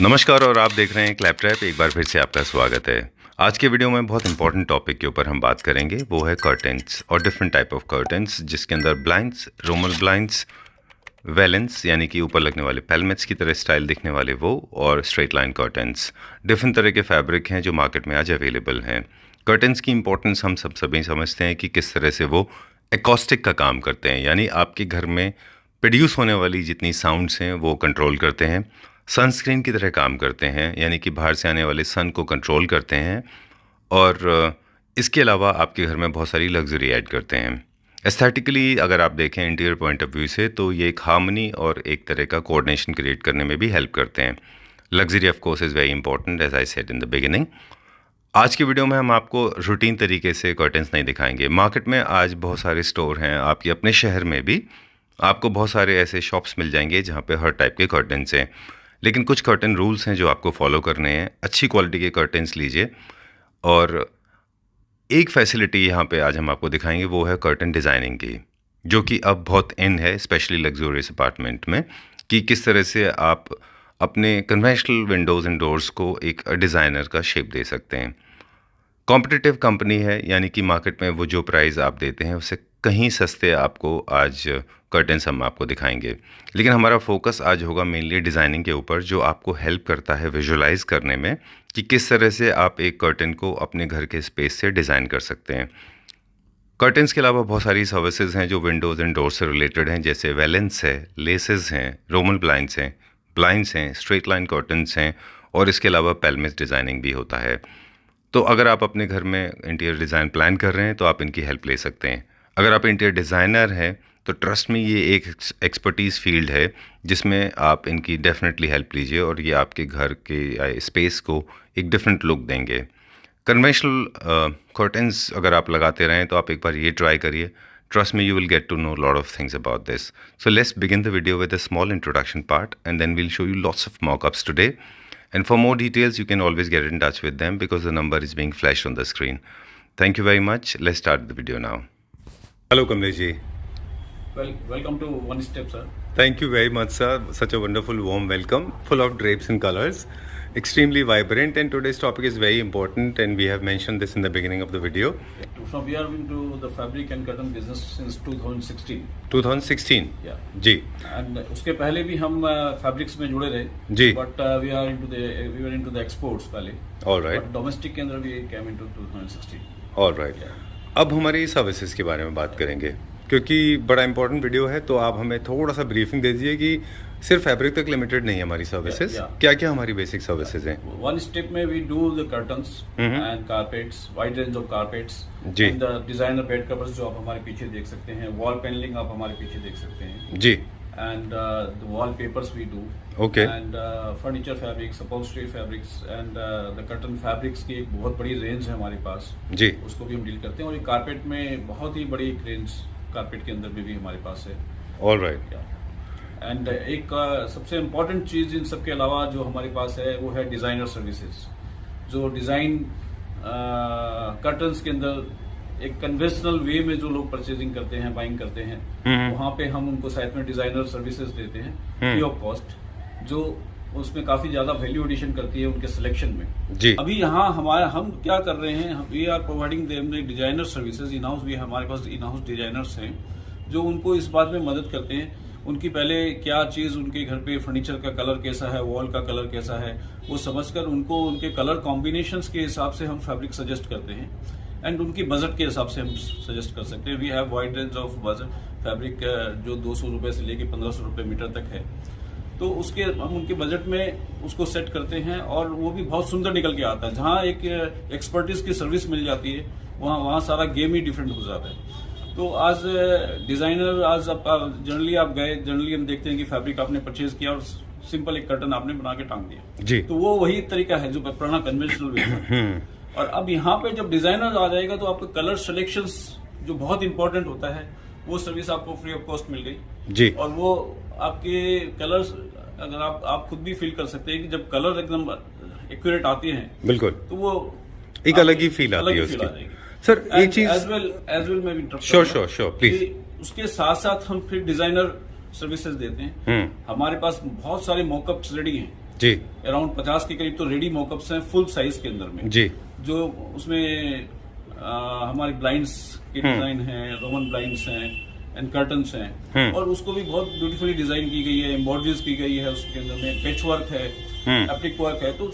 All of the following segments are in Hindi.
नमस्कार और आप देख रहे हैं क्लैप ट्रैप। एक बार फिर से आपका स्वागत है। आज के वीडियो में बहुत इंपॉर्टेंट टॉपिक के ऊपर हम बात करेंगे, वो है कर्टेंस और डिफरेंट टाइप ऑफ कर्टेंस, जिसके अंदर ब्लाइंड्स, रोमल ब्लाइंड्स, वेलेंस यानी कि ऊपर लगने वाले पेलमेट्स की तरह स्टाइल दिखने वाले वो, और स्ट्रेट लाइन कर्टेंस। डिफरेंट तरह के फैब्रिक हैं जो मार्केट में आज अवेलेबल हैं। कर्टेंस की इंपॉर्टेंस हम सभी समझते हैं कि किस तरह से वो एकॉस्टिक का काम करते हैं, यानी आपके घर में प्रोड्यूस होने वाली जितनी साउंड्स हैं वो कंट्रोल करते हैं। सनस्क्रीन की तरह काम करते हैं, यानी कि बाहर से आने वाले सन को कंट्रोल करते हैं। और इसके अलावा आपके घर में बहुत सारी लग्जरी ऐड करते हैं। एस्थेटिकली अगर आप देखें इंटीरियर पॉइंट ऑफ व्यू से, तो ये एक हार्मनी और एक तरह का कोऑर्डिनेशन क्रिएट करने में भी हेल्प करते हैं। Luxury of course is very important, as I said in the beginning. आज की वीडियो में हम आपको रूटीन तरीके से कर्टेंस नहीं दिखाएंगे। मार्केट में आज बहुत सारे स्टोर हैं, आपके अपने शहर में भी आपको बहुत सारे ऐसे शॉप्स मिल जाएंगे जहाँ पे हर टाइप के कर्टेंस हैं। लेकिन कुछ कर्टन रूल्स हैं जो आपको फॉलो करने हैं। अच्छी क्वालिटी के कर्टेंस लीजिए। और एक फैसिलिटी यहाँ पे आज हम आपको दिखाएंगे, वो है कर्टन डिज़ाइनिंग की, जो कि अब बहुत इन है, स्पेशली लग्जूरियस अपार्टमेंट में, कि किस तरह से आप अपने कन्वेंशनल विंडोज़ एंड डोर्स को एक डिज़ाइनर का शेप दे सकते हैं। कॉम्पिटिटिव कंपनी है, यानी कि मार्केट में वो जो प्राइस आप देते हैं उससे कहीं सस्ते आपको आज कर्टेंस हम आपको दिखाएंगे। लेकिन हमारा फोकस आज होगा मेनली डिज़ाइनिंग के ऊपर, जो आपको हेल्प करता है विजुलाइज करने में कि किस तरह से आप एक कर्टेन को अपने घर के स्पेस से डिज़ाइन कर सकते हैं। कर्टेंस के अलावा बहुत सारी सर्विसेज हैं जो विंडोज़ एंड डोर से रिलेटेड हैं, जैसे वेलेंस है, लेसेस हैं, रोमल ब्लाइंड्स हैं, स्ट्रेट लाइन कर्टेंस हैं, और इसके अलावा पेलमेस डिज़ाइनिंग भी होता है। तो अगर आप अपने घर में इंटीरियर डिज़ाइन प्लान कर रहे हैं तो आप इनकी हेल्प ले सकते हैं। अगर आप इंटीरियर डिज़ाइनर हैं तो ट्रस्ट में ये एक एक्सपर्टीज़ फील्ड है जिसमें आप इनकी डेफिनेटली हेल्प लीजिए, और ये आपके घर के स्पेस को एक डिफरेंट लुक देंगे। कन्वेंशनल कर्टेंस अगर आप लगाते रहें तो आप एक बार ये ट्राई करिए। Trust me, you will get to know lot of things about this. So let's begin the video with a small introduction part and then we'll show you lots of mockups today. And for more details, you can always get in touch with them because the number is being flashed on the screen. Thank you very much. Let's start the video now. Hello, Kamlesh ji. Welcome to One Step, sir. Thank you very much, sir. Such a wonderful, warm welcome, full of drapes and colors, extremely vibrant. And today's topic is very important, and we have mentioned this in the beginning of the video. So we are into the fabric and curtain business since 2016. 2016. Yeah. Ji. And उसके पहले भी हम फैब्रिक्स में जुड़े रहे. जी. But we were into the exports पहले. All right. But domestic के अंदर we came into 2016. All right. अब हमारी सर्विसेज के बारे में बात करेंगे, क्योंकि बड़ा इंपॉर्टेंट वीडियो है, तो आप हमें थोड़ा सा ब्रीफिंग दे दीजिए कि सिर्फ फैब्रिक तक लिमिटेड नहीं है हमारी सर्विसेज। क्या क्या हमारी बेसिक सर्विसेज हैं? वन स्टेप में we do the curtains and carpets, wide range of carpets, and the designer bed covers जो आप हमारे पीछे देख सकते हैं, वॉल पैनलिंग आप हमारे पीछे देख सकते हैं जी, and the wallpapers we do, okay, and furniture fabrics, upholstery fabrics, and the curtain fabrics की एक बहुत बड़ी रेंज है हमारे पास जी, उसको भी हम डील करते हैं। और ये कारपेट में बहुत ही बड़ी एक रेंज कारपेट के अंदर भी हमारे पास है। All right. एंड एक सबसे इम्पोर्टेंट चीज इन सब के अलावा जो हमारे पास है वो है डिजाइनर सर्विसेज, जो डिजाइन कर्टन्स के अंदर एक कन्वेंशनल वे में जो लोग परचेजिंग करते हैं, बाइंग करते हैं, वहां पे हम उनको साथ में डिजाइनर सर्विसेज देते हैं फ्री ऑफ कॉस्ट, जो उसमें काफी ज्यादा वैल्यू एडिशन करती है उनके सिलेक्शन में जी। अभी यहाँ हम क्या कर रहे हैं, we are providing them designer services in house. हमारे पास इन हाउस डिजाइनर्स हैं जो उनको इस बात में मदद करते हैं, उनकी पहले क्या चीज उनके घर पे फर्नीचर का कलर कैसा है, वॉल का कलर कैसा है, वो समझकर उनको उनके कलर कॉम्बिनेशंस के हिसाब से हम फैब्रिक सजेस्ट करते हैं, एंड उनकी बजट के हिसाब से हम सजेस्ट कर सकते हैं। We have wide range of budget fabric जो 200 रुपए से लेके 1500 रुपए मीटर तक है, तो उसके हम उनके बजट में उसको सेट करते हैं और वो भी बहुत सुंदर निकल के आता है। जहाँ एक एक्सपर्टीज की सर्विस मिल जाती है वहाँ सारा गेम ही डिफरेंट हो जाता है। तो आज डिजाइनर, आज जनरली हम देखते हैं कि फैब्रिक आपने परचेज किया और सिंपल एक कर्टन आपने बना के टांग दिया जी, तो वो वही तरीका है जो पुराना कन्वेंशनल वे है। और अब यहाँ पे जब डिजाइनर आ जाएगा तो आपका कलर सिलेक्शंस जो बहुत इंपॉर्टेंट होता है, वो सर्विस आपको फ्री ऑफ कॉस्ट मिल गई जी। और वो आपके कलर्स अगर आप खुद भी फील कर सकते हैं कि जब कलर एकदम एक्यूरेट आते हैं बिल्कुल, तो वो एक अलग ही फील आती है उसकी। सर एक चीज एज वेल मैं भी श्योर प्लीज, उसके साथ साथ हम फिर डिजाइनर सर्विसेज देते हैं। हमारे पास बहुत सारे मॉकअप्स रेडी हैं जी अराउंड 50 के करीब तो रेडी मॉकअप्स हैं फुल साइज के अंदर में, जी, जो उसमें हमारे ब्लाइंड्स के डिजाइन है, रोमन ब्लाइंड्स हैं एंड कर्टन्स हैं, और उसको भी बहुत ब्यूटीफुली डिजाइन की गई है, एम्ब्रॉयडरीज की गई है, उसके अंदर में पैच वर्क है, एप्लिक वर्क है। तो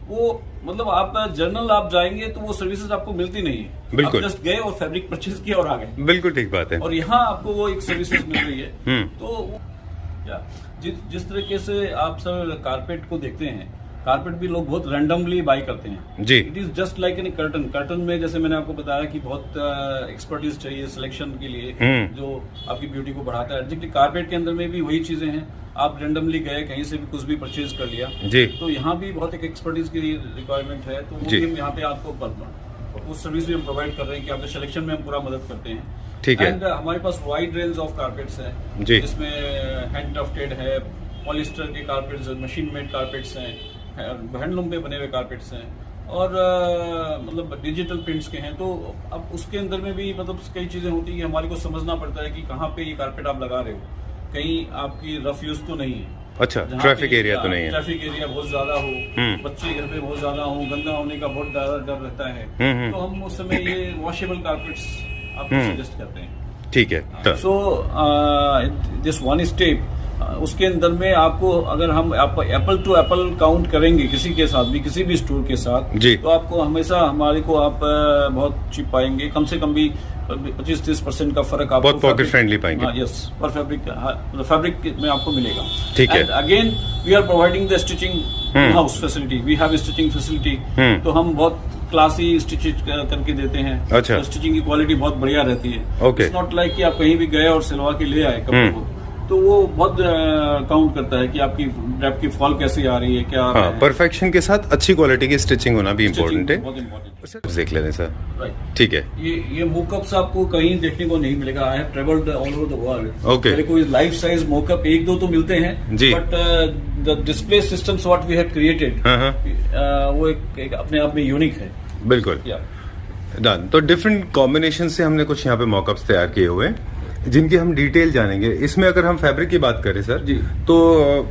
वो मतलब आप जर्नल आप जाएंगे तो वो सर्विसेज आपको मिलती नहीं है, बिल्कुल। आप जस्ट गए और फैब्रिक परचेज किया और आ गए, बिल्कुल ठीक बात है। और यहाँ आपको वो एक सर्विसेज मिल रही है। तो क्या जिस तरीके से आप सब कारपेट को देखते हैं, कारपेट भी लोग बहुत रैंडमली बाई करते हैं जी। It is just like an curtain. Curtain में जैसे मैंने आपको बताया कि बहुत एक्सपर्टीज चाहिए सिलेक्शन के लिए, जो आपकी ब्यूटी को बढ़ाता है। एग्जैक्टली कारपेट के अंदर में भी वही चीजें हैं, आप रैंडमली गए कहीं से भी कुछ भी परचेज कर लिया जी, तो यहाँ भी बहुत एक एक्सपर्टीज की रिक्वायरमेंट है, तो वो भी हम यहाँ पे आपको उस सर्विस भी हम प्रोवाइड कर रहे हैं कि आपके सिलेक्शन में हम पूरा मदद करते हैं। ठीक है। एंड हमारे पास वाइड रेंज ऑफ कारपेट्स हैं जी, जिसमें हैंड टफ्टेड है, पॉलिस्टर के कारपेट्स, मशीन मेड कारपेट्स हैं, हैंडलूम पे बने हुए कारपेट्स हैं, और मतलब डिजिटल प्रिंट्स के हैं। तो अब उसके अंदर में भी मतलब कई चीजें होती हैं, हमारे को समझना पड़ता है कि कहाँ पे ये कारपेट आप लगा रहे हो, कहीं आपकी रफ यूज तो नहीं है, अच्छा, ट्रैफिक एरिया तो नहीं है, ट्रैफिक एरिया बहुत ज्यादा हो, बच्चे घर पे बहुत ज्यादा हो, गंदा होने का बहुत ज्यादा डर रहता है, तो हम उस समय ये वॉशेबल कारपेट्स आपको सजेस्ट करते हैं। ठीक है। सो दिस वन स्टेप, उसके अंदर में आपको अगर हम एप्पल टू एप्पल काउंट करेंगे किसी के साथ भी, किसी भी स्टोर के साथ जी, तो आपको हमेशा हमारे को आप बहुत चीप पाएंगे, कम से कम भी 25-30% का फर्क आपको बहुत पॉकेट फ्रेंडली पाएंगे। यस, पर फैब्रिक में आपको मिलेगा। ठीक है। Again we are providing the stitching house facility, we have stitching facility, तो हम बहुत क्लासी स्टिच करके देते हैं। अच्छा। तो स्टिचिंग की क्वालिटी बहुत बढ़िया रहती है। ओके। इट्स नॉट लाइक कि आप कहीं भी गए और सिलवा के ले आए कपड़े को, तो वो बहुत काउंट करता है कि आपकी ड्रेप की फॉल कैसी आ रही है, क्या आ रहा है। परफेक्शन के साथ अच्छी क्वालिटी की स्टिचिंग होना भी इम्पोर्टेंट है। बहुत इम्पोर्टेंट। देख लेते हैं सर। राइट, ठीक है। ये मोकअप्स आपको कहीं देखने को नहीं मिलेगा। I have travelled all over the world. Okay. मेरे को लाइफ साइज मोकअप एक दो तो मिलते हैं जी। But the display systems what we have created वो एक अपने आप में यूनिक है। बिल्कुल डन। तो डिफरेंट कॉम्बिनेशन से हमने कुछ यहाँ पे मॉकअप्स तैयार किए हुए हैं जिनकी हम डिटेल जानेंगे। इसमें अगर हम फैब्रिक की बात करें सर जी, तो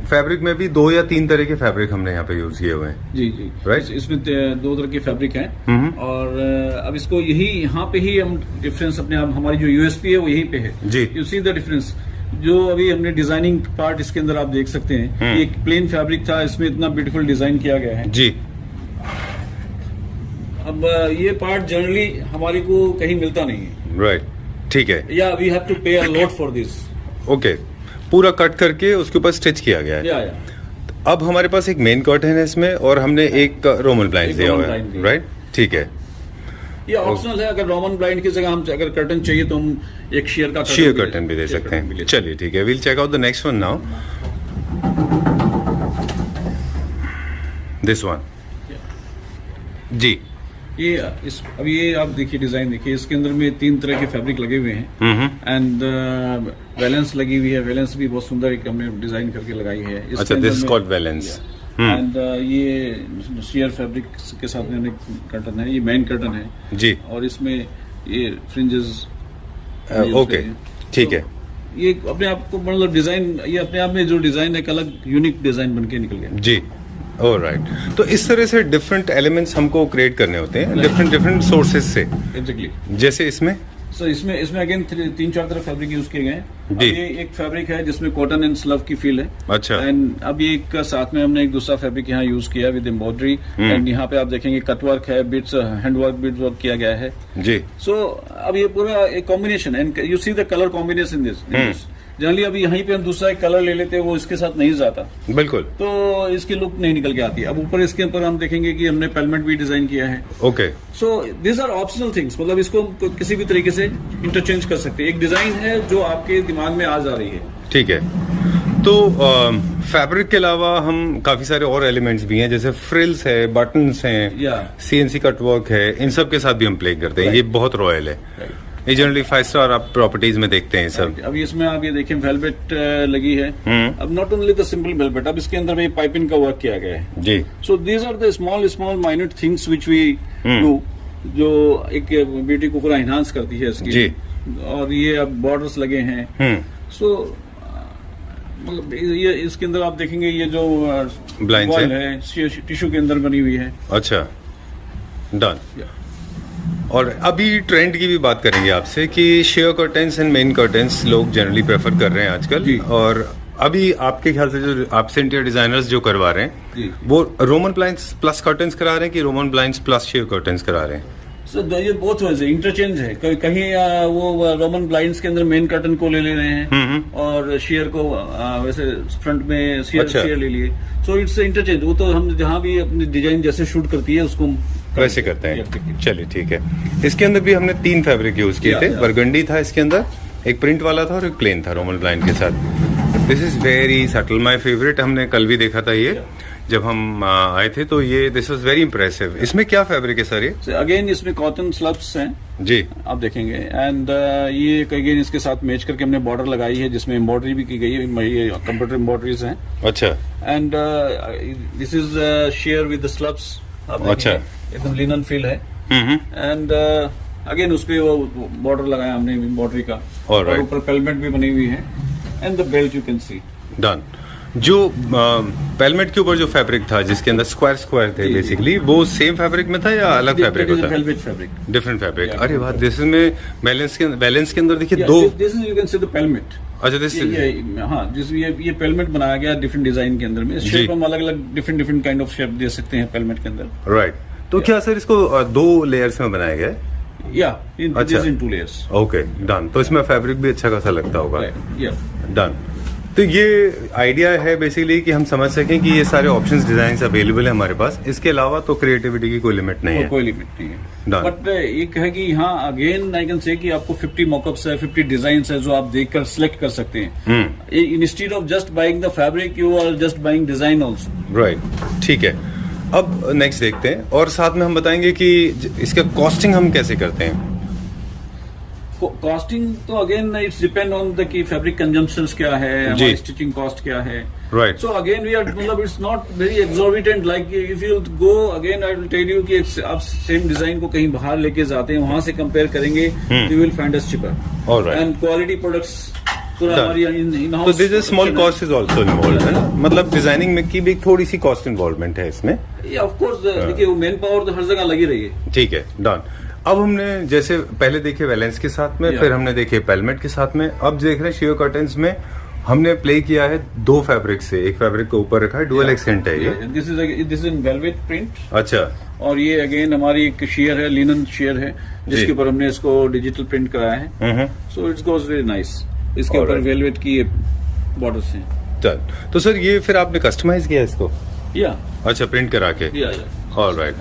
फैब्रिक में भी 2 या 3 तरह के फैब्रिक हमने यहाँ पे यूज किए हुए हैं। जी जी, Right? इसमें 2 तरह के फैब्रिक हैं, और अब इसको यही यहाँ पे ही हम डिफरेंस अपने आप, हमारी जो यूएसपी है वो यहीं पे है जी। You see the difference. जो अभी हमने डिजाइनिंग पार्ट इसके अंदर आप देख सकते हैं, ये एक प्लेन फैब्रिक था, इसमें इतना ब्यूटीफुल डिजाइन किया गया है जी। अब ये पार्ट जनरली हमारे को कहीं मिलता नहीं है, राइट, ठीक है। या वी हैव टू पे a lot for this. Okay, पूरा कट करके उसके ऊपर स्टिच किया गया है। या अब हमारे पास एक मेन कर्टन है इसमें, और हमने एक रोमन ब्लाइंड एक दिया हुआ रोमन है, ब्लाइंड दिया। राइट, ठीक है। ये ऑप्शनल है, अगर रोमन ब्लाइंड की जगह हम अगर कर्टन चाहिए तो हम एक शेयर का शेयर कर्टन भी दे सकते हैं। चलिए ठीक है, will check out the next one now. This one जी। ये अब ये आप देखिए डिजाइन देखिए, इसके अंदर में 3 तरह के फैब्रिक लगे हुए हैं एंड वैलेंस लगी हुई है। वैलेंस भी बहुत सुंदर एक हमने डिजाइन करके लगाई है। अच्छा, this is called valence. And ये शेयर फैब्रिक के साथ में कर्टन है, ये मेन कर्टन है जी, और इसमें ये फ्रिंजेस। ओके, ठीक है। ये अपने आप को मतलब डिजाइन, ये अपने आप में जो डिजाइन एक अलग यूनिक डिजाइन बन के निकल गया जी। राइट, तो इस तरह से डिफरेंट एलिमेंट्स हमको क्रिएट करने होते हैं डिफरेंट सोर्सेज से। एग्जैक्टली। जैसे इसमें सो इसमें अगेन 3-4 तरह फैब्रिक यूज किए गए हैं। अब जी। ये एक फैब्रिक है जिसमें कॉटन एंड स्लव की फील है। अच्छा। एंड अब ये एक साथ में हमने एक दूसरा फैब्रिक यहाँ यूज किया विद एम्ब्रॉयडरी, एंड यहाँ पे आप देखेंगे कटवर्क है, बीट्स हैंडवर्क बीट्स वर्क किया गया है जी। सो अब ये पूरा एक कॉम्बिनेशन है, and you see the colour combination this. Generally अभी यहीं पे हम दूसरा एक कलर ले लेते हैं, वो इसके साथ नहीं जाता, बिल्कुल, तो इसकी लुक नहीं निकल के आती। अब ऊपर इसके ऊपर हम देखेंगे कि हमने पेलमेट भी डिजाइन किया है। Okay. So this are optional things, मतलब इसको हम किसी भी तरीके से इंटरचेंज कर सकते हैं। एक डिजाइन है जो आपके दिमाग में आ जा रही है। ठीक है। तो फैब्रिक के अलावा हम काफी सारे और एलिमेंट्स भी हैं, जैसे फ्रिल्स है, बटन्स हैं, या सीएनसी कटवर्क है, इन सब के साथ भी हम प्ले करते हैं। ये बहुत रॉयल है। ये जनरली 5 स्टार आप प्रॉपर्टीज में देखते हैं सब। अब इसमें आप ये देखें वेलवेट लगी है। अब not only the simple velvet, अब इसके अंदर में पाइपिंग का वर्क किया गया है जी। So these are the small minute things which we do, जो एक ब्यूटी को पूरा एनहांस करती है इसकी जी। और ये अब बॉर्डर्स लगे हैं। सो मतलब ये इसके अंदर आप देखेंगे ये जो Blinds wall है। है टिश्यू के अंदर बनी हुई है। अच्छा, डन। और अभी ट्रेंड की भी बात करेंगे आपसे कि share curtains and main curtains लोग जनरली प्रेफर कर रहे हैं आजकल। जी। और अभी आपके ख्याल से जो आपसे इंटीरियर डिजाइनर्स जो करवा रहे हैं जी। वो रोमन ब्लाइंड्स प्लस कर्टेंस करा रहे हैं कि Roman blinds plus share curtains करा रहे हैं? सर ये बहुत वैसे इंटरचेंज है, कहीं वो रोमन ब्लाइंड्स के अंदर मेन कर्टन को ले रहे हैं और शेयर को वैसे फ्रंट में शेयर अच्छा। शेयर ले लिए। So it's interchange. वो तो हम जहाँ भी अपनी डिजाइन जैसे शूट करती है उसको हम वैसे करते हैं। चलिए ठीक है। इसके अंदर भी हमने 3 फैब्रिक यूज किए थे। बरगंडी था इसके अंदर, एक प्रिंट वाला था और एक प्लेन था रोमन ब्लाइंड के साथ। This is very subtle, my favourite. हमने कल भी देखा था ये जब हम आए थे, तो ये दिस वाज वेरी इंप्रेसिव। इसमें क्या फैब्रिक है सर ये? अगेन इसमें कॉटन स्लब्स हैं जी, आप देखेंगे। एंड ये अगेन इसके साथ मैच करके हमने बॉर्डर लगाई है जिसमें एम्ब्रॉयडरी भी की गई है, ये कंप्यूटर एम्ब्रॉयडरीज हैं। अच्छा and this is share with the slubs. अच्छा। एकदम लिनन फील है। एंड अगेन उस पे वो बॉर्डर लगाया हमने एम्ब्रॉयडरी का। All right. और ऊपर पेलमेट भी बनी हुई है and the belt you can C. Done. जो पेलमेट के ऊपर जो फैब्रिक था जिसके अंदर स्क्वायर स्क्वायर थे जी, जी। बेसिकली, वो सेम फैब्रिक में था या अलग फैब्रिक होता है? Velvet fabric, different fabric. Yeah. अरे वाह, दिस में बैलेंस के अंदर देखिए दो। This is you can see the pelmet. अच्छा, दिस हाँ, जिस ये पेलमेट बनाया गया डिफरेंट डिजाइन के अंदर में। शेप हम अलग अलग डिफरेंट काइंड ऑफ शेप दे सकते हैं पेलमेट के अंदर। राइट। तो क्या सर इसको 2 लेयर्स में बनाया गया है? या अच्छा। इन 2 layers। Okay, done. तो इसमें फैब्रिक भी अच्छा खासा लगता होगा। या डन। तो ये आइडिया है बेसिकली कि हम समझ सकें कि ये सारे ऑप्शंस डिजाइन अवेलेबल है हमारे पास। इसके अलावा तो क्रिएटिविटी की कोई लिमिट नहीं है। कोई लिमिट नहीं है। Done. बट एक है कि हाँ, अगेन आई कैन से कि आपको 50 मॉकअप्स है, 50 डिजाइन है जो आप देखकर सिलेक्ट कर सकते हैं। Instead of just buying the fabric you are just buying design also. Right, ठीक है। अब नेक्स्ट देखते हैं और साथ में हम बताएंगे कि इसका कॉस्टिंग हम कैसे करते हैं। कॉस्टिंग तो again it's depend on the की फैब्रिक कंजम्पशंस क्या है, हमारी स्टिचिंग कॉस्ट क्या है। Right. So again we are मतलब it's not very exorbitant. Like if you go again I will tell you कि आप सेम डिजाइन को कहीं बाहर लेके जाते हैं, वहां से कंपेयर करेंगे, you will find us cheaper. Alright. And quality products हमारी इन-हाउस। तो this is small cost is also involve है ना, मतलब डिजाइनिंग में की भी थोड़ी सी कॉस्ट इन्वॉल्वमेंट है इसमें। ऑफ कोर्स देखिए वो मैन पावर तो हर जगह लगी रही है। ठीक है, डन। अब हमने जैसे पहले देखे वैलेंस के साथ में, फिर हमने देखे पेलमेट के साथ में, अब देख रहे हैं शेयर कर्टेंस में हमने प्ले किया है 2 फैब्रिक से। एक फैब्रिक को ऊपर रखा है, डुअल एक्सेंट है ये। This is in velvet print. अच्छा। और ये अगेन हमारी एक शेयर है, लिनन शेयर है, जिसके ऊपर हमने इसको डिजिटल प्रिंट कराया है। So it's goes very nice. इसके ऊपर वेलवेट की बॉर्डर्स हैं। चल, तो सर ये फिर आपने कस्टमाइज किया इसको? या अच्छा, प्रिंट करा के। या ऑलराइट,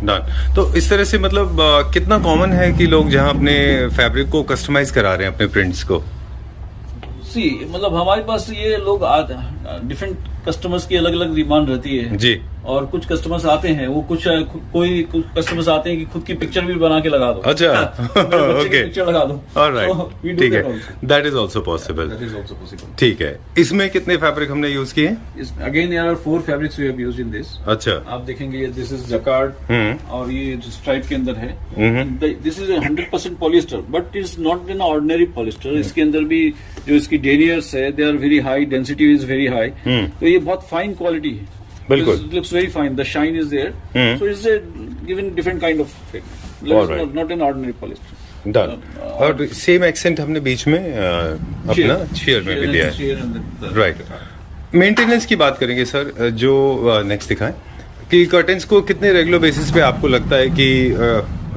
डन। तो इस तरह से मतलब कितना कॉमन है कि लोग जहां अपने फैब्रिक को कस्टमाइज करा रहे हैं अपने प्रिंट्स को? सी मतलब हमारे पास ये लोग डिफरेंट कस्टमर्स की अलग अलग डिमांड रहती है जी। और कुछ कस्टमर्स आते हैं वो कुछ कस्टमर्स आते हैं कि खुद की पिक्चर भी बना के लगा दो। अच्छा। ओके, पिक्चर लगा दो। ऑलराइट, ठीक है, दैट इज आल्सो पॉसिबल। ठीक है। इसमें कितने फैब्रिक हमने यूज किए? Again there are 4 fabrics we have used in this. अच्छा। आप देखेंगे दिस इज जकार्ड और ये जो स्ट्राइप के अंदर है, this is 100% polyester, but is not an ordinary polyester. इसके अंदर भी जो इसकी डेनियर्स है they are very high, density is very high. तो ये बहुत फाइन क्वालिटी है। बिल्कुल। Looks very fine, the shine is there. So it's given different kind of not an ordinary polyester. Done. और सेम एक्सेंट हमने बीच में अपना शेयर में भी दिया है। राइट। मेंटेनेंस की बात करेंगे सर, जो नेक्स्ट दिखाएं कि कर्टेन्स को कितने रेगुलर बेसिस पे आपको लगता है कि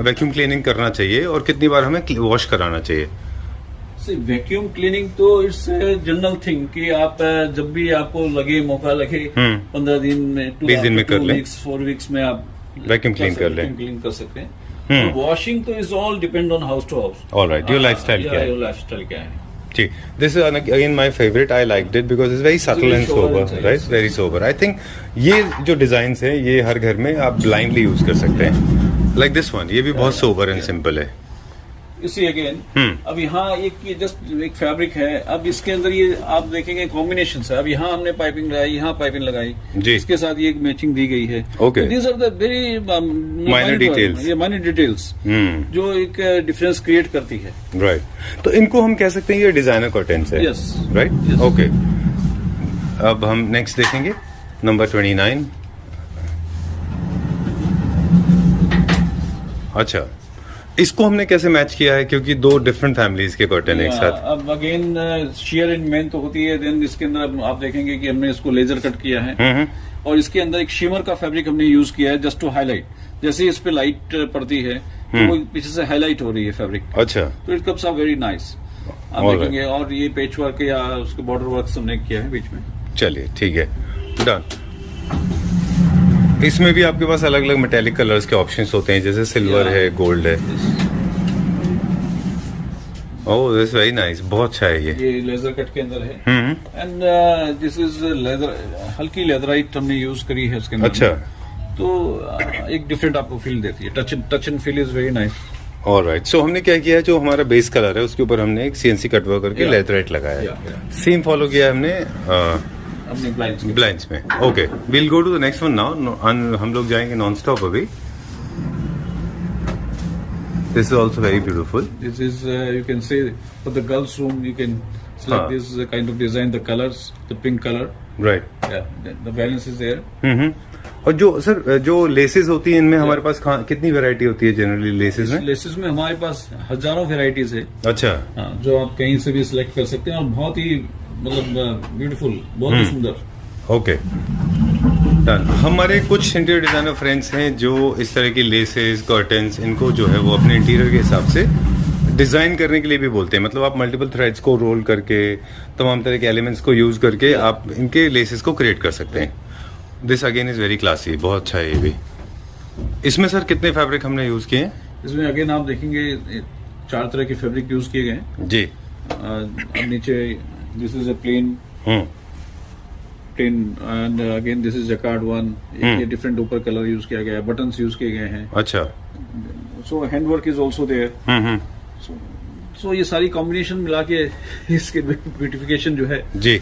वैक्यूम क्लीनिंग करना चाहिए और कितनी बार हमें वॉश कराना चाहिए? वैक्यूम क्लीनिंग तो इट्स जनरल थिंग कि आप जब भी आपको लगे, मौका लगे, 15 दिन में, 20 दिन में कर लें, 4 वीक्स में आप वैक्यूम क्लीन कर लें। क्लीन कर सकते हैं। वॉशिंग तो is all depend on house to house. Alright, your lifestyle क्या है? योर लाइफस्टाइल क्या है? ठीक। This is again my favourite. I liked it because it's very subtle and sober, right? Very sober. I think ये जो डिजाइन्स है ये हर घर में आप ब्लाइंडली यूज कर सकते हैं। लाइक दिस वन, ये भी बहुत सोबर एंड सिंपल है। इसी अगेन अब यहाँ एक जस्ट एक फैब्रिक है, अब इसके अंदर ये आप देखेंगे कॉम्बिनेशन है। अब यहाँ हमने पाइपिंग लगाई, यहाँ पाइपिंग लगाई जी, इसके साथ ये एक मैचिंग दी गई है। Okay, these are the very minor details, ये माइनर डिटेल्स जो एक डिफरेंस क्रिएट करती है। राइट। तो इनको हम कह सकते हैं ये डिजाइनर कर्टेन्स है। Yes, right, okay. अब हम नेक्स्ट देखेंगे नंबर 29। अच्छा, इसको हमने कैसे मैच किया है, क्योंकि दो डिफरेंट फैमिलीज के कर्टन एक साथ। अब अगेन शेयर एंड मेन तो होती है, देन इसके अंदर आप देखेंगे कि हमने इसको लेजर कट किया है और इसके अंदर एक शिमर का फैब्रिक हमने यूज किया है जस्ट टू हाईलाइट। जैसे इस पे लाइट पड़ती है तो वो पीछे से हाईलाइट हो रही है फैब्रिक, अच्छा, तो it comes out very nice. आप देखेंगे और ये पेच वर्क या उसके बॉर्डर वर्क हमने किया है बीच में। चलिए ठीक है, डन। इसमें भी आपके पास अलग अलग मेटेलिक कलर्स के ऑप्शंस होते हैं, जैसे सिल्वर है, गोल्ड है। ओह दिस वेरी नाइस, बहुत अच्छा है ये लेजर कट के अंदर है एंड दिस इज लेदर, हल्की लेदराइट हमने यूज करी है इसके अंदर। अच्छा, तो एक डिफरेंट आपको फील देती है, touch and feel is very nice. Alright, so हमने क्या किया है, जो हमारा बेस कलर है उसके ऊपर हमने एक सीएनसी कट वर्क करके लेदराइट लगाया है। सेम फॉलो किया है हमने अपने ब्लाइंड्स में। Okay, we'll go to the next one now. हम लोग जाएंगे नॉन स्टॉप अभी। This is also very beautiful. This is you can say for the girls room you can select this kind of design, the colors, the pink color, right, yeah, the balance is there. और जो सर जो लेसेस होती हैं इनमें हमारे पास कितनी वैरायटी होती है जनरली लेसेस में? लेसेस में हमारे पास हजारों वेराइटीज है। अच्छा, हाँ, जो आप कहीं से भी सिलेक्ट कर सकते हैं और बहुत ही मतलब ब्यूटीफुल, बहुत ही सुंदर। Okay, done. हमारे कुछ इंटीरियर डिजाइनर फ्रेंड्स हैं जो इस तरह की लेसेस, कर्टन्स, इनको जो है वो अपने इंटीरियर के हिसाब से डिजाइन करने के लिए भी बोलते हैं। मतलब आप मल्टीपल थ्रेड्स को रोल करके, तमाम तरह के एलिमेंट्स को यूज करके आप इनके लेसेस को क्रिएट कर सकते हैं। This again is very classy, बहुत अच्छा है ये भी। इसमें सर कितने फैब्रिक हमने यूज किए हैं? इसमें अगेन आप देखेंगे 4 तरह के फैब्रिक यूज किए गए हैं जी। अब नीचे this is a plain and again this is jacquard one. ये डिफरेंट ऊपर कलर यूज किया गया है, बटन्स यूज किए गए हैं। अच्छा, so hand work is also there. So ये सारी कॉम्बिनेशन मिला के इसके ब्यूटिफिकेशन जो है जी।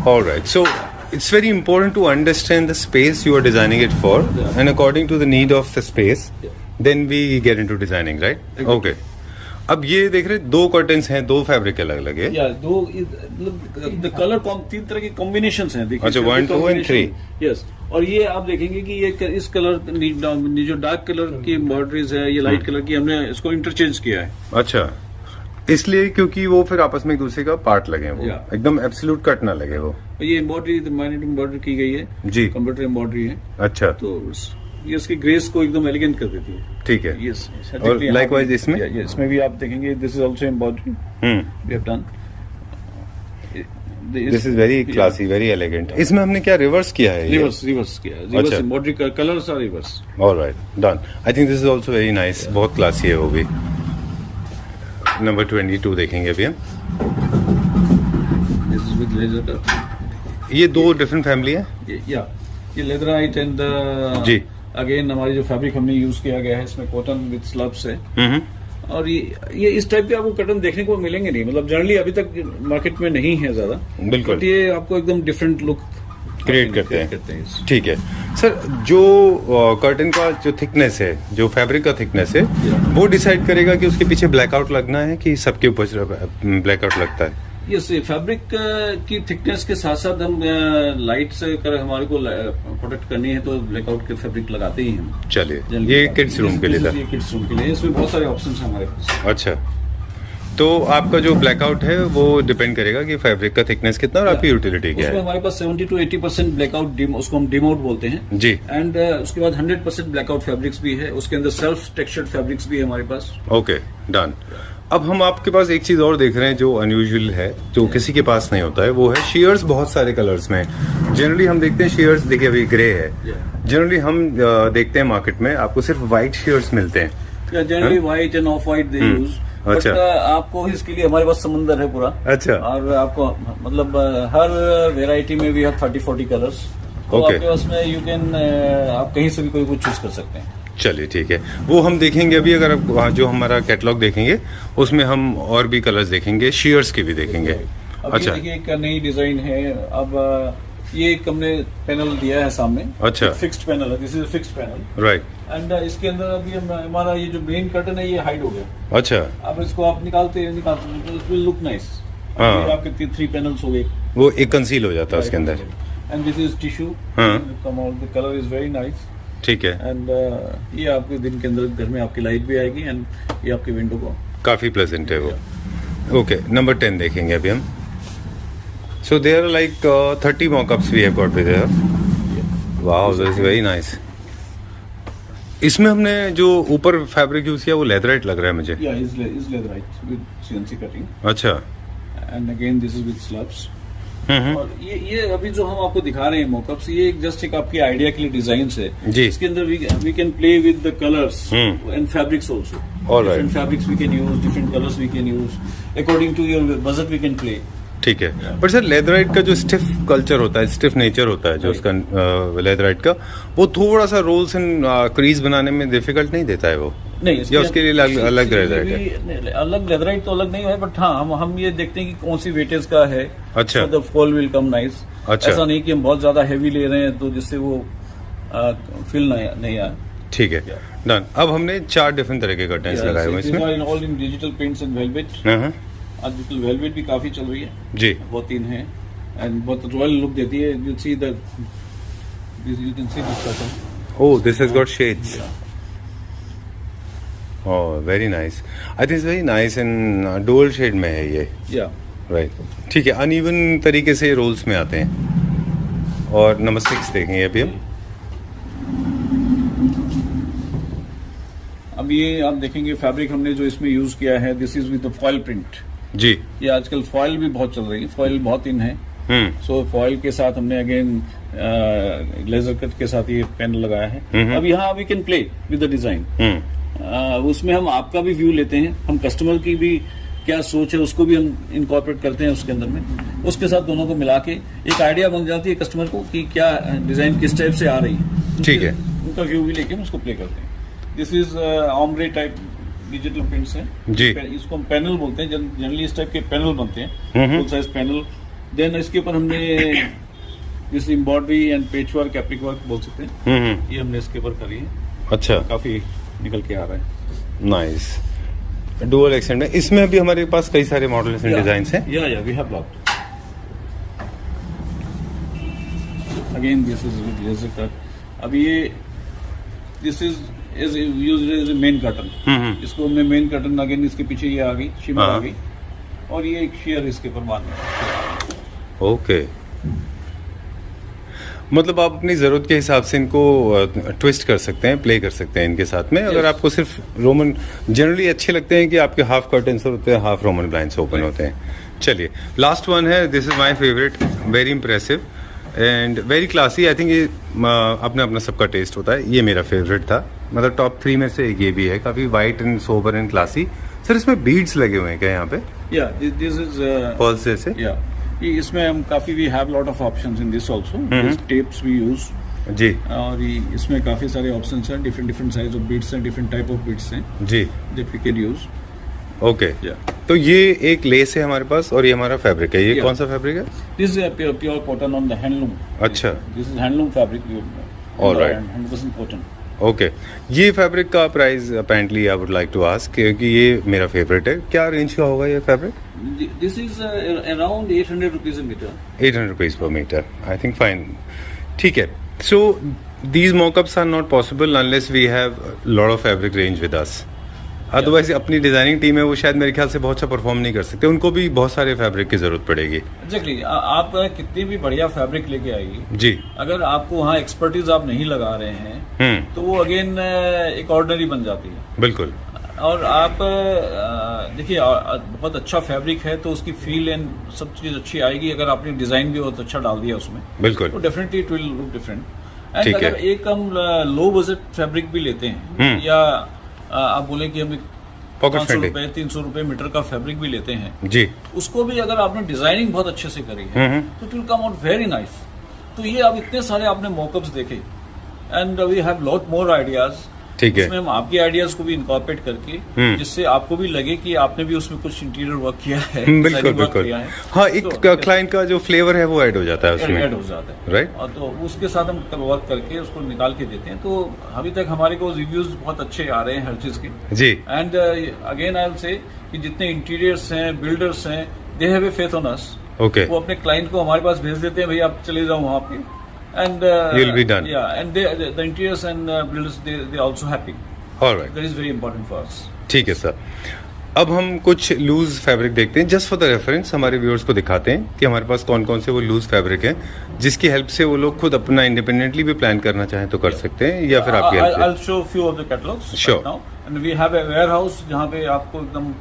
Alright, so it's very important to understand the space you are designing it for, and according to the need of the space, then we get into designing, right? Okay. अब ये देख रहे 2 कर्टन्स हैं, 2 फैब्रिक अलग अलग है। या 2 द कलर 3 तरह के कॉम्बिनेशंस हैं, देखिए। अच्छा, 1, 2 and 3। यस, और ये आप देखेंगे कि ये इस कलर जो डार्क कलर की एम्ब्रॉयडरीज है, ये लाइट कलर की, हमने इसको इंटरचेंज किया है। अच्छा, इसलिए क्योंकि वो फिर आपस में एक दूसरे का पार्ट लगे, वो एकदम एब्सोल्यूट कट ना लगे वो। ये एम्ब्रॉयडरी माइन्यूट एम्ब्रॉयडरी की गई है जी, कंप्यूटर एम्ब्रॉयडरी है। अच्छा, तो ये इसकी ग्रेस को एकदम एलिगेंट कर देती है। ठीक है। यस, और लाइकवाइज इसमें भी आप देखेंगे this is also embroidery we have done. This is very classy, very elegant. इसमें हमने क्या रिवर्स किया है? रिवर्स किया है। रिवर्स एम्ब्रॉयडरी का colours are reverse. Alright, done. I think this is also very nice, बहुत क्लासी है वो भी। नंबर 22 देखेंगे अभी हम। This is with laser cut. ये 2 डिफरेंट फैमिली है। ये लेदराइट एंड जी। अगेन हमारी जो फैब्रिक हमने यूज किया गया है इसमें कॉटन विद स्लब्स है। और ये इस टाइप के आपको कटन देखने को मिलेंगे नहीं, मतलब जनरली अभी तक मार्केट में नहीं है ज्यादा। बिल्कुल, बट ये आपको एकदम डिफरेंट लुक क्रिएट करते हैं। ठीक है सर, जो कर्टन का जो थिकनेस है, जो फैब्रिक का थिकनेस है, वो डिसाइड करेगा कि उसके पीछे ब्लैकआउट लगना है कि सबके ऊपर ब्लैकआउट लगता है? यस, फैब्रिक की थिकनेस के साथ साथ हम लाइट से अगर हमारे को प्रोटेक्ट करनी है तो ब्लैकआउट के फैब्रिक लगाते ही हम। चलिए, ये किड्स रूम के लिए था। ये किड्स रूम के लिए, इसमें बहुत सारे ऑप्शन है हमारे पास। अच्छा, तो आपका जो ब्लैकआउट है वो डिपेंड करेगा कि फैब्रिक का थिकनेस कितना और आपकी यूटिलिटी क्या है। उसमें हमारे पास 70 to 80% ब्लैकआउट, उसको हम डिम आउट बोलते हैं जी। एंड उसके बाद 100% ब्लैकआउट फैब्रिक्स भी है, उसके अंदर सेल्फ टेक्सचर्ड फैब्रिक्स भी है हमारे पास। Okay, done. अब हम आपके पास एक चीज और देख रहे हैं जो अनयूजुअल है, जो किसी के पास नहीं होता है, वो है शेयर्स। बहुत सारे कलर्स में जनरली हम देखते हैं शेयर्स, देखिए अभी ग्रे है। जनरली हम देखते हैं मार्केट में आपको सिर्फ व्हाइट शेयर्स मिलते हैं। Generally white end of white they use. अच्छा, आपको इसके लिए हमारे पास समंदर है पूरा। अच्छा, और आपको मतलब हर वेराइटी में भी 30-40 कलर्स, तो आपके पास में यू कैन आप कहीं से भी कोई कुछ चूज कर सकते हैं। चलिए ठीक है, वो हम देखेंगे अभी। अगर आप जो हमारा कैटलॉग देखेंगे उसमें हम और भी कलर्स देखेंगे, शेयर्स की भी देखेंगे। अच्छा, देखिए एक नई डिजाइन है। अब ये एक हमने पैनल दिया है सामने। अच्छा, फिक्स्ड पैनल है, this is fixed panel, right. And इसके अंदर अभी हमारा ये जो मेन कर्टन है ये हाइड हो गया। अच्छा, अब इसको आप निकालते तो इट विल लुक नाइस। हाँ। ये आपके 3 पैनल्स हो गए, वो एक कंसील हो जाता है उसके अंदर। एंड दिस इज टिश्यू, हाँ। Come out, the colour is very nice. ठीक है, एंड ये आपके दिन के अंदर घर में आपकी लाइट भी आएगी, एंड ये आपकी विंडो को काफ़ी प्लेजेंट है वो। ओके, नंबर 10 देखेंगे अभी हम। So there are like 30 mockups we have got with here. Wow, this is very nice. इसमें हमने जो ऊपर फैब्रिक यूज किया वो लेदराइट लग रहा है मुझे। या is leatherite with CNC cutting, अच्छा। And again this is with slubs. और ये अभी जो हम आपको दिखा रहे हैं मॉकअप्स, ये जस्ट एक आपकी आइडिया के लिए डिजाइन है जी। इसके अंदर we can play with the colours and fabrics also. All right. Different fabrics we can use, different colours we can use, according to your budget we can play. ठीक है, पर सर लेदराइट का जो स्टिफ कल्चर होता है, स्टिफ नेचर होता है जो उसका लेदराइट का, वो थोड़ा सा रोल्स एंड क्रीज बनाने में डिफिकल्ट नहीं देता है वो? नहीं, या उसके लिए अलग लेदराइट है? अलग लेदराइट तो अलग नहीं है, बट हाँ हम ये देखते हैं कि कौन सी वेटेज का है। अच्छा। The fall will come nice. अच्छा। ऐसा नहीं कि हम बहुत ज्यादा हैवी ले रहे हैं तो जिससे वो फील नहीं आए। ठीक है, डन। अब हमने 4 डिफरेंट तरह के कर्टन्स लगाए हुए हैं इसमें। All in digital paints and velvet. हाँ, आज डिजिटल वेलवेट भी काफी चल रही है जी। वो 3 है, एंड बहुत रॉयल लुक देती है। You see the, you can see this pattern. Oh, this has got shades. Oh, very nice. I think very nice in dual shade में है ये। या राइट, ठीक है। अनइवन तरीके से रोल्स में आते हैं। और नंबर 6 देखेंगे अभी हम। अब ये आप देखेंगे फैब्रिक हमने जो इसमें यूज किया है, this is with foil print जी। ये आजकल फॉयल भी बहुत चल रही है, फॉयल बहुत इन है। सो फॉयल के साथ हमने अगेन लेजर कट के साथ ये पेन लगाया है। अब यहाँ we can play with the design. उसमें हम आपका भी व्यू लेते हैं, हम कस्टमर की भी क्या सोच है उसको भी हम इनकॉर्पोरेट करते हैं उसके अंदर में। उसके साथ दोनों को मिला के एक आइडिया बन जाती है कस्टमर को कि क्या डिजाइन किस टाइप से आ रही है। ठीक है, उनका व्यू भी लेके हम उसको प्ले करते हैं। This is ombre type digital prints है जी। इसको हम पैनल बोलते हैं, जनरली इस टाइप के पैनल बनते हैं, फुल साइज पैनल। देन इसके ऊपर हमने जिस एम्ब्रॉयडरी एंड पेच वर्क, एप्लिक वर्क बोल सकते हैं, ये हमने इसके ऊपर करी है। अच्छा, काफी निकल के आ रहा है। नाइस। डुअल एक्सेंट है इसमें भी हमारे पास कई सारे मॉडल्स एंड डिजाइन हैं। या we have lot. Again this is with laser cut. अब ये this is used as main curtain. इसको हमने मेन कर्टन, अगेन इसके पीछे ये आ गई, शिमर आ गई, और ये एक शेयर इसके ऊपर बांध। ओके, मतलब आप अपनी ज़रूरत के हिसाब से इनको ट्विस्ट कर सकते हैं, प्ले कर सकते हैं इनके साथ में। अगर आपको सिर्फ रोमन जनरली अच्छे लगते हैं कि आपके हाफ कर्टन्स होते हैं, हाफ रोमन ब्लाइंड्स ओपन होते हैं। चलिए, लास्ट वन है, this is my favourite, very impressive and very classy. I think ये अपना अपना सबका टेस्ट होता है, ये मेरा फेवरेट था, मतलब टॉप 3 में से एक ये भी है। काफ़ी white and sober and classy. Sir इसमें बीड्स लगे हुए हैं क्या यहाँ पे? या दिस इज पर्ल्स जैसे? या इसमें हम काफी we have lot of options in this also, tapes we use जी। और इसमें काफी सारे ऑप्शंस हैं, डिफरेंट साइज ऑफ बीड्स हैं, डिफरेंट टाइप ऑफ बीड्स हैं जी, that we can use. Okay, तो ये एक लेस है हमारे पास और ये हमारा फैब्रिक है। ये कौन सा फैब्रिक है? This is pure cotton on the handloom. अच्छा, this is handloom fabric. Alright. 100% cotton. Okay, ये फैब्रिक का price apparently I would like to ask, क्योंकि ये मेरा फेवरेट है। क्या रेंज का होगा ये fabric? This is around 800 rupees a metre. 800 rupees per metre, I think fine. ठीक है, so these mockups are not possible unless we have lot of fabric range with us. Otherwise अपनी डिजाइनिंग टीम है वो शायद मेरे ख्याल से बहुत अच्छा परफॉर्म नहीं कर सकते, उनको भी बहुत सारे फैब्रिक की जरूरत पड़ेगी। एग्जैक्टली, आप कितनी भी बढ़िया फैब्रिक लेके आइए जी, अगर आपको वहाँ एक्सपर्टीज आप नहीं लगा रहे हैं तो वो अगेन एक ऑर्डिनरी बन जाती है। बिल्कुल। और आप देखिए बहुत अच्छा फैब्रिक है तो उसकी फील एंड सब चीज अच्छी आएगी अगर आपने डिजाइन भी बहुत अच्छा डाल दिया उसमें, बिल्कुल, तो definitely it will look different. And ठीक है। अगर एक हम लो बजट फैब्रिक भी लेते हैं या आप बोले कि हम पॉकेट 500 फ्रेंडली, रुपए 300 रुपए मीटर का फैब्रिक भी लेते हैं जी, उसको भी अगर आपने डिजाइनिंग बहुत अच्छे से करी है तो it will come out very nice. तो ये अब इतने सारे आपने मॉकअप्स देखे and we have lot more ideas. ठीक है। इसमें हम आपके आइडियाज को भी इनकॉर्पोरेट करके जिससे आपको भी लगे कि आपने भी उसमें कुछ इंटीरियर वर्क किया है, बिल्कुल designing work बिल्कुल। किया है। हाँ, एक क्लाइंट का जो फ्लेवर है वो ऐड हो जाता है उसमें, ऐड हो जाता है, राइट। और तो उसके साथ हम वर्क करके उसको निकाल के देते हैं। तो अभी तक हमारे को रिव्यूज बहुत अच्छे आ रहे हैं हर चीज के जी। And again I will say कि जितने इंटीरियर्स हैं, बिल्डर्स हैं, they have a faith on us. Okay, वो अपने क्लाइंट को हमारे पास भेज देते हैं, भैया आप चले जाओ वहाँ पे, and You'll be done. And the interiors and builders they also happy. Alright, that is very important for us. ठीक है सर। अब हम कुछ लूज फैब्रिक देखते हैं, जस्ट फॉर द रेफरेंस हमारे व्यूअर्स को दिखाते हैं कि हमारे पास कौन कौन से वो लूज फैब्रिक हैं जिसकी हेल्प से वो लोग खुद अपना इंडिपेंडेंटली भी प्लान करना चाहें तो कर सकते हैं, या फिर आपकी हेल्प से। I'll show few of the catalogs Sure. right now, and we have a warehouse जहाँ पे आपको एकदम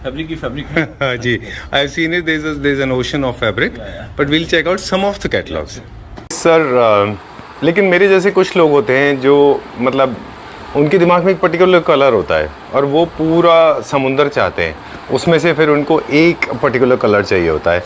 फैब्रिक की फैब्रिक है। हाँ जी, I have seen it, there is an ocean of fabric, but we'll check out some of the catalogues. Sir लेकिन मेरे जैसे कुछ लोग होते हैं जो मतलब उनके दिमाग में एक पर्टिकुलर कलर होता है और वो पूरा समुंदर चाहते हैं, उसमें से फिर उनको एक पर्टिकुलर कलर चाहिए होता है।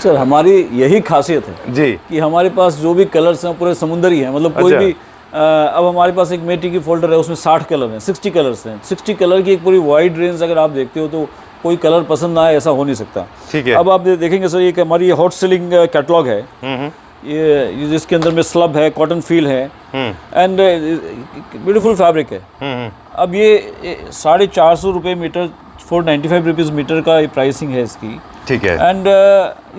सर हमारी यही खासियत है जी, कि हमारे पास जो भी कलर्स हैं पूरे समुंदरी हैं, मतलब कोई अच्छा। भी अब हमारे पास एक मेटी की फोल्डर है, उसमें 60 कलर हैं, 60 कलर्स हैं। 60 कलर की एक पूरी वाइड रेंज अगर आप देखते हो तो कोई कलर पसंद ना आए ऐसा हो नहीं सकता। ठीक है। अब आप देखेंगे सर, ये हमारी हॉट सेलिंग कैटलॉग है, ये जिसके अंदर में स्लब है, कॉटन फील है, एंड ब्यूटीफुल फैब्रिक है। अब ये 450 रुपये मीटर, 495 रुपीज़ मीटर का ये प्राइसिंग है इसकी। ठीक है। एंड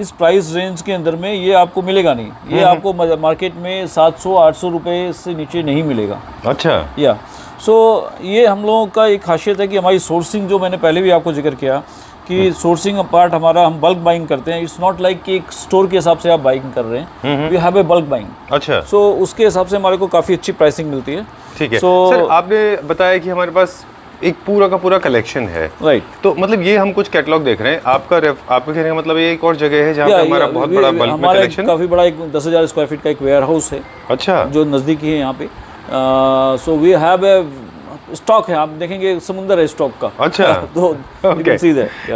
इस प्राइस रेंज के अंदर में ये आपको मिलेगा नहीं, ये आपको मार्केट में 700-800 रुपये से नीचे नहीं मिलेगा। अच्छा, या सो ये हम लोगों का एक खासियत है कि हमारी सोर्सिंग, जो मैंने पहले भी आपको जिक्र किया कि सोर्सिंग पार्ट हमारा, हम बल्क बाइंग करते हैं। इट्स नॉट लाइक कि एक स्टोर के हिसाब से आप बाइंग कर रहे हैं, we have a bulk buying. अच्छा, सो उसके हिसाब से हमारे को काफ़ी अच्छी प्राइसिंग मिलती है। ठीक है। So- सर आपने बताया कि हमारे पास एक पूरा का पूरा कलेक्शन है, राइट। तो मतलब ये हम कुछ कैटलॉग देख रहे हैं, आपके कहने का मतलब ये एक और जगह है जहाँ पे हमारा बहुत बड़ा बल्क में हमारा कलेक्शन। काफ़ी बड़ा एक 10,000 स्क्वायर फीट का एक वेयर हाउस है अच्छा, जो नज़दीकी है यहाँ पे। So we have a stock है, आप देखेंगे समुंदर है स्टॉक का। अच्छा। तो Okay.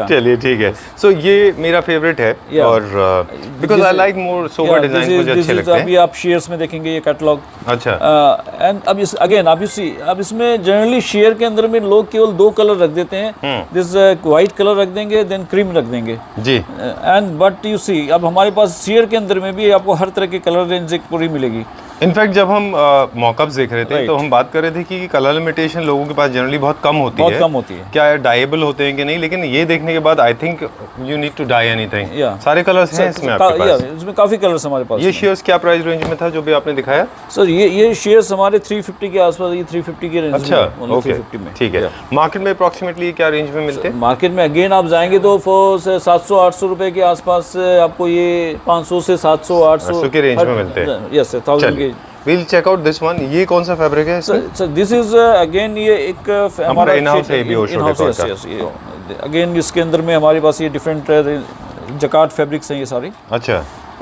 चलिए ठीक है। सो ये मेरा फेवरेट है, Yeah. और because I like more sober design, मुझे अच्छे लगते अभी हैं। आप शेयर्स में देखेंगे ये कैटलॉग। अच्छा, एंड अब इस अगेन आप अब इसमें जनरली शेयर के अंदर में लोग केवल 2 कलर रख देते हैं, दिस वाइट कलर रख देंगे, देन क्रीम रख देंगे, जी, एंड बट यू सी अब हमारे पास शेयर के अंदर में भी आपको हर तरह के कलर रेंज एक पूरी मिलेगी। इनफैक्ट जब हम मॉकअप्स देख रहे थे तो हम बात कर रहे थे कि कलर लिमिटेशन लोगों के पास जनरली बहुत कम होती बहुत है। कम होती है। क्या डाइएबल होते हैं कि नहीं, लेकिन ये देखने के बाद I think you need to dye anything. Yeah. सारे कलर्स हैं इसमें आपके पास। इसमें काफ़ी कलर्स हमारे पास। ये शेयर्स क्या प्राइस रेंज में था जो भी आपने दिखाया? सर ये शेयर्स हमारे 350 के आसपास, ये 350 के रेंज अच्छा, में, only ओके, 350 में। ठीक है। मार्केट में अप्रोक्सीमेटली क्या रेंज में मिलते हैं? मार्केट में अगेन आप जाएंगे तो 700-800 रुपए के आसपास आपको ये 500 से 700-800 800 के रेंज में मिलते हैं। यस, 1000 के। We'll check out this one. ये कौन सा फैब्रिक है इसमें? सर दिस इज अगेन ये एक हमारा in-house है, ये भी ओशो डेकोर का। अगेन इसके अंदर में हमारे पास ये डिफरेंट जकार्ड फैब्रिक्स हैं ये सारी, अच्छा,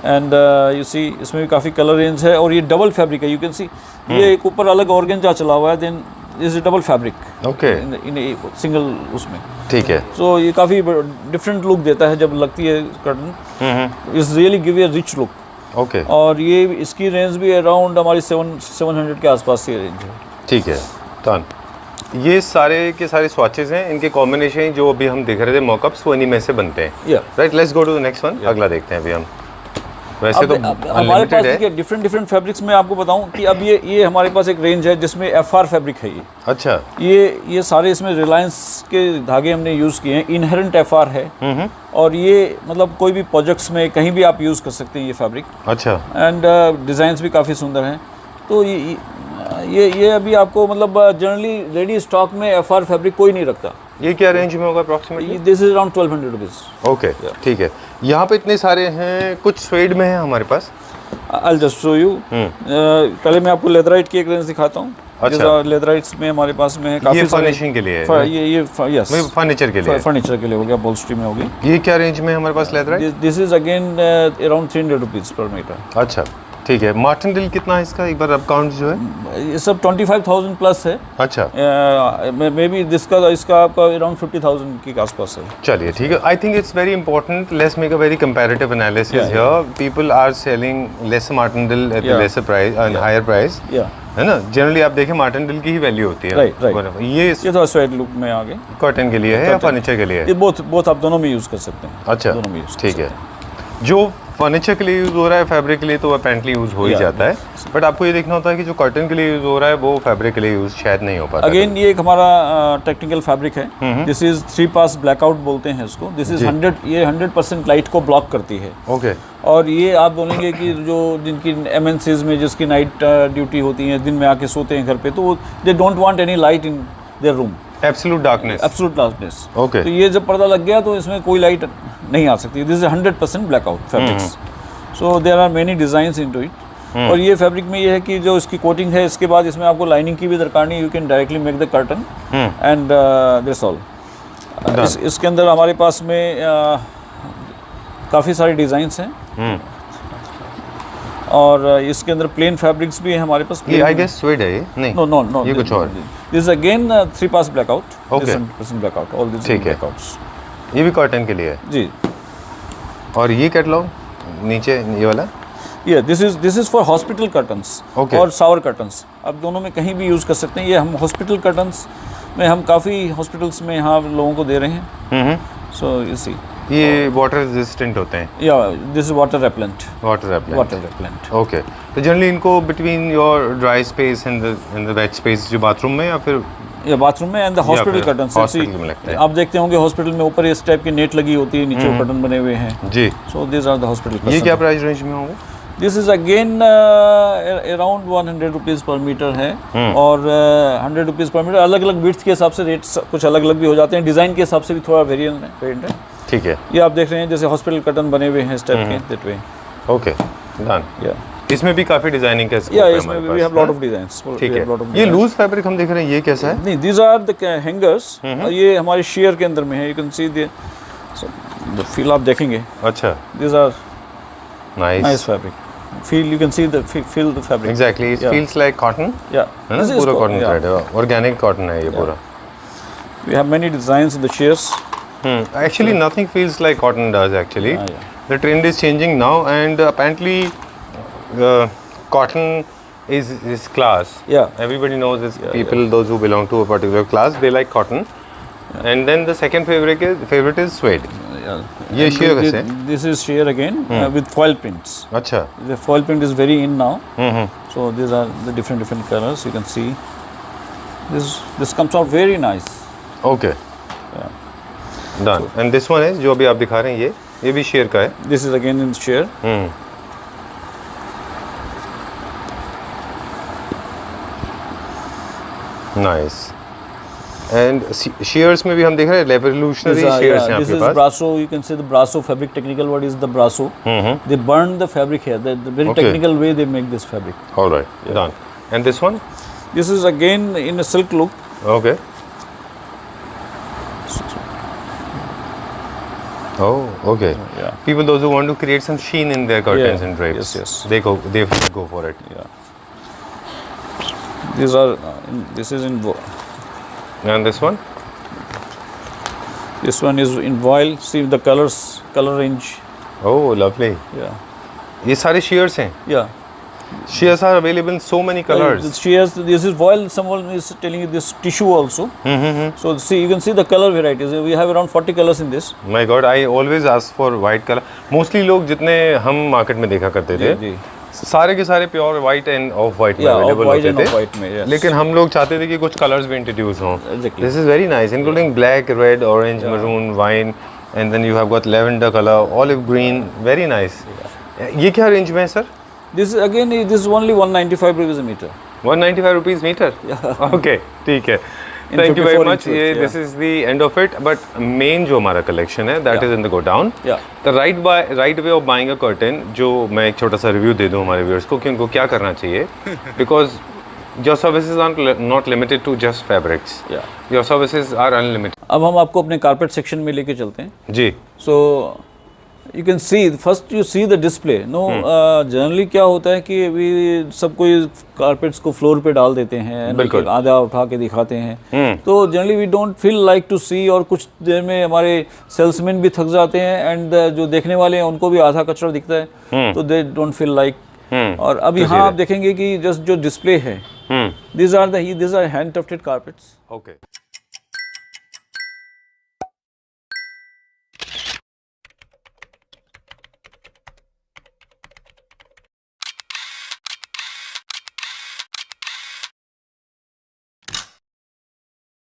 एंड यू सी इसमें भी काफ़ी कलर रेंज है, और ये डबल फैब्रिक है, यू कैन सी ये एक ऊपर अलग ऑर्गेंजा चला हुआ है, then is double fabric okay, in single उसमें। ठीक है। सो ये काफ़ी डिफरेंट लुक देता है जब लगती है curtain, is really give a rich look. Okay, और ये इसकी रेंज भी अराउंड हमारी 700 के आसपास की रेंज है। ठीक है। डन। ये सारे के सारे स्वॉचेस हैं, इनके कॉम्बिनेशन जो अभी हम देख रहे थे मॉकअप्स, वो इन्हीं में से बनते हैं। या right, let's go to the next one. अगला देखते हैं अभी हम। वैसे तो हमारे अनलिमिटेड पास है। देखिए डिफरेंट फैब्रिक्स में आपको बताऊं कि अब ये हमारे पास एक रेंज है जिसमें FR फैब्रिक है। अच्छा, ये सारे इसमें रिलायंस के धागे हमने यूज़ किए हैं, इनहेरेंट FR है, और ये मतलब कोई भी प्रोजेक्ट्स में कहीं भी आप यूज़ कर सकते हैं ये फैब्रिक, अच्छा, एंड डिज़ाइंस भी काफ़ी सुंदर हैं। तो ये अभी आपको मतलब जनरली रेडी स्टॉक में FR फैब्रिक कोई नहीं रखता। ये क्या रेंज में होगा approximately? This is around 1200 rupees. Okay, ठीक है। यहाँ पे इतने सारे हैं, कुछ स्वेड में है हमारे पास। I just show you. पहले मैं आपको लेदराइट की एक रेंज दिखाता हूँ। अच्छा, लेदराइट्स में हमारे पास में है ये काफ़ी सारे। फर्निशिंग के लिए है? ये यस, फर्नीचर के लिए। फर्नीचर के लिए हो गया, बोल्स्ट्री में हो गई। ये क्या रेंज में है हमारे पास लेदर है? This is again around 300 rupees per metre. अच्छा, ठीक है। मार्टिन दिल कितना है इसका, एक बार अब काउंट जो है? ये सब 25,000 प्लस है। अच्छा, मे बी इसका आपका अराउंड 50,000 के आसपास है। चलिए ठीक है। I think it's very important, let's make a very comparative analysis here. People are selling less Martindale at lesser price and higher price, है ना? जनरली आप देखें मार्टिन दिल की ही वैल्यू होती है। राइट। ये थोड़ा स्वेट लुक में आ गए। कॉटन के लिए है या फर्नीचर के लिए है? ये बोथ आप दोनों में यूज़ कर सकते हैं। अच्छा, दोनों में यूज़। ठीक है। जो फर्नीचर के लिए यूज़ हो रहा है फैब्रिक के लिए तो अपेरेंटली यूज़ हो ही Yeah. जाता है, बट आपको ये देखना होता है कि जो कर्टन के लिए यूज़ हो रहा है वो फैब्रिक के लिए यूज़ शायद नहीं हो पाता। अगेन ये एक हमारा टेक्निकल फैब्रिक है। दिस इज 3 पास ब्लैकआउट बोलते हैं इसको। दिस इज 100% लाइट को ब्लॉक करती है। ओके। और ये आप बोलेंगे कि जो जिनकी MNCs में जिसकी नाइट ड्यूटी होती है, दिन में आके सोते हैं घर पे, तो they don't want any light in their room, absolute darkness. Absolute darkness. Okay. तो ये जब पर्दा लग गया तो इसमें कोई लाइट नहीं आ सकती। This is 100% blackout fabrics. So there are many designs into it. और ये फैब्रिक में ये है कि जो इसकी कोटिंग है, इसके बाद इसमें आपको लाइनिंग की भी दरकार नहीं, you can directly make the curtain and that's all. इसके अंदर हमारे पास में काफ़ी सारे डिज़ाइंस हैं और इसके अंदर प्लेन फैब्रिक्स भी हैं हमारे पास। ये आई गेस स्वेड है ये? नहीं, नो नो नो, ये कुछ और। This again 3 pass blackout. Okay. 100% blackout, all this ठीक है। ब्लैकआउट्स। ये भी कर्टन के लिए है। जी, और ये कैटलॉग नीचे ये वाला? ये this is for hospital curtains Okay. और शावर कर्टन्स। आप दोनों में कहीं भी यूज़ कर सकते हैं। ये हम हॉस्पिटल कर्टन्स में हम काफ़ी हॉस्पिटल्स में यहाँ लोगों को दे रहे हैं। सो यू सी, ये वाटर रेजिस्टेंट होते हैं। या this is water repellent. Water repellent. Water repellent. Okay. तो जनरली इनको between your dry space and the wet space, जो बाथरूम में या फिर या बाथरूम में एंड द हॉस्पिटल फिर कर्टन्स। hospital में लगते हैं। आप देखते होंगे हॉस्पिटल में ऊपर इस टाइप की नेट लगी होती है, नीचे कर्टन बने हुए हैं। जी। So this are the hospital. ये क्या प्राइस रेंज में होंगे? This is again around 100 rupees per metre है और 100 रुपीज़ पर मीटर। अलग अलग विड्थ के हिसाब से रेट्स कुछ अलग अलग भी हो जाते हैं, डिज़ाइन के हिसाब से भी थोड़ा वेरिएंट है। ठीक है। ये आप देख रहे हैं जैसे हॉस्पिटल कर्टन बने हुए हैं इस टाइप के, दैट वे। Okay, done. या इसमें भी काफी डिजाइनिंग का स्कोप या है इसमें हमारे वी हैव पास, लॉट हाँ? Of designs. ठीक है। ये लूज फैब्रिक हम देख रहे हैं, ये कैसा है? नहीं, दीज आर द हैंगर्स। ये हमारे शेयर के अंदर में है। You can see the feel, आप देखेंगे। अच्छा, these are nice nice. Fabric. Feel, you can see the feel the fabric. Exactly, it feels like cotton. या है ना, पूरा कॉटन थ्रेड है, ऑर्गेनिक कॉटन है ये पूरा। We have many designs in the shares. Actually, nothing feels like cotton does actually. Yeah. The trend is changing now, and apparently, cotton is class. Yeah. Everybody knows this. People, those who belong to a particular class, they like cotton. And then the second favorite is suede. ये sheer कैसे है? This is sheer again with foil prints. अच्छा। The foil print is very in now. So these are the different colors. You can see. This comes out very nice. Okay. Done. And this one is जो अभी आप दिखा रहे हैं, ये भी sheer का है। This is again in sheer. Nice. And shears में भी हम देख रहे हैं revolutionary shears हैं This आपके is pass. Brasso. You can see the Brasso fabric. Technical word is the Brasso. They burn the fabric here. The very Okay. technical way they make this fabric. All right. Done. And this one? This is again in a silk look. Okay. Oh, okay. Yeah. People, those who want to create some sheen in their curtains Yeah. and drapes, Yes. they go for it. Yeah. These are. This is in. And this one? This one is in voile. See the colors, color range. Oh, lovely. Yeah. ये सारे shears हैं. Yeah. Shears are available in so many colors. The shears. This is voile. Someone is telling you this tissue also. So see, you can see the color varieties. We have around 40 colors in this. My God, I always ask for white color. Mostly लोग जितने हम मार्केट में देखा करते थे, जी। सारे के सारे pure white end of white में Yeah, अवेलेबल off-white होते and थे। off-white में, yes. लेकिन हम लोग चाहते थे कि कुछ कलर्स भी इंट्रोड्यूस हों। Exactly. This is very nice, including black, red, orange, maroon, wine, and then you have got lavender colour, olive green, very nice. ये क्या रेंज में है sir? This is again. This is only 195 rupees a meter. 195 rupees metre? Okay, ठीक है। In thank you very 54 much. inches, ये yeah. This is the end of it, but main जो हमारा कलेक्शन है that is in the godown. Yeah. The right way of buying a curtain, जो मैं एक छोटा सा रिव्यू दे दूं हमारे व्यूअर्स को कि उनको क्या करना चाहिए, because your services are not limited to just fabrics, Yeah. Your services are unlimited. अब हम आपको अपने कारपेट सेक्शन में लेके चलते हैं। जी। So you can see first you see the display. No, generally क्या होता है कि अभी सब कोई कारपेट्स को फ्लोर पे डाल देते हैं, बिल्कुल। आधा उठा के दिखाते हैं। तो generally we don't feel like to see, और कुछ देर में हमारे सेल्समैन भी थक जाते हैं एंड जो देखने वाले हैं उनको भी आधा कचरा दिखता है, तो दे डोंट फील लाइक। और अब यहाँ आप देखेंगे कि जस्ट जो डिस्प्ले है, these are hand tufted carpets. Okay.